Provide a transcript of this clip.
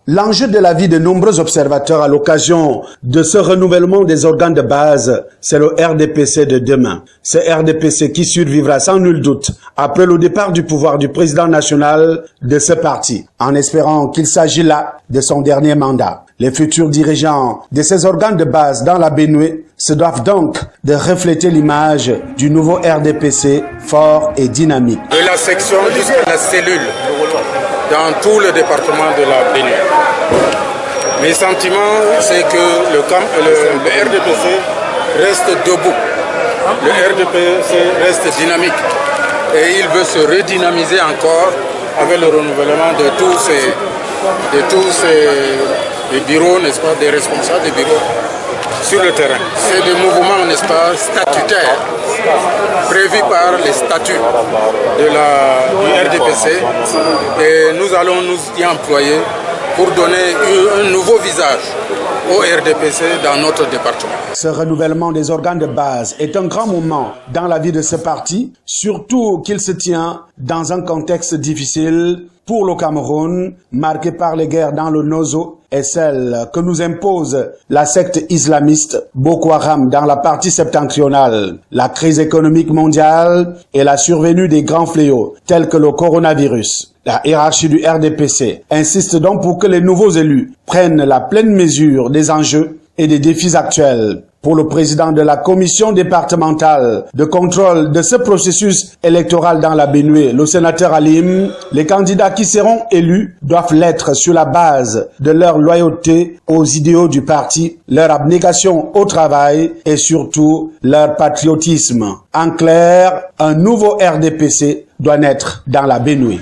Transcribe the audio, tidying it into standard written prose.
L'enjeu de la vie de nombreux observateurs à l'occasion de ce renouvellement des organes de base, c'est le RDPC de demain. Ce RDPC qui survivra sans nul doute après le départ du pouvoir du président national de ce parti, en espérant qu'il s'agit là de son dernier mandat. Les futurs dirigeants de ces organes de base dans la Bénoué se doivent donc de refléter l'image du nouveau RDPC fort et dynamique. De la section jusqu'à la cellule, dans tout le département de la Bénoué. Mes sentiments, c'est que le RDPC reste debout. Le RDPC reste dynamique. Et il veut se redynamiser encore avec le renouvellement de tous ces bureaux, n'est-ce pas, des responsables des bureaux sur le terrain. C'est des mouvements, n'est-ce pas, statutaires, prévus par les statuts du RDPC. Et nous allons nous y employer pour donner un nouveau visage au RDPC dans notre département. Ce renouvellement des organes de base est un grand moment dans la vie de ce parti, surtout qu'il se tient dans un contexte difficile pour le Cameroun, marqué par les guerres dans le Nozo et celle que nous impose la secte islamiste Boko Haram dans la partie septentrionale, la crise économique mondiale et la survenue des grands fléaux tels que le coronavirus. La hiérarchie du RDPC insiste donc pour que les nouveaux élus prennent la pleine mesure des enjeux et des défis actuels. Pour le président de la commission départementale de contrôle de ce processus électoral dans la Bénoué, le sénateur Alim, les candidats qui seront élus doivent l'être sur la base de leur loyauté aux idéaux du parti, leur abnégation au travail et surtout leur patriotisme. En clair, un nouveau RDPC doit naître dans la Bénoué.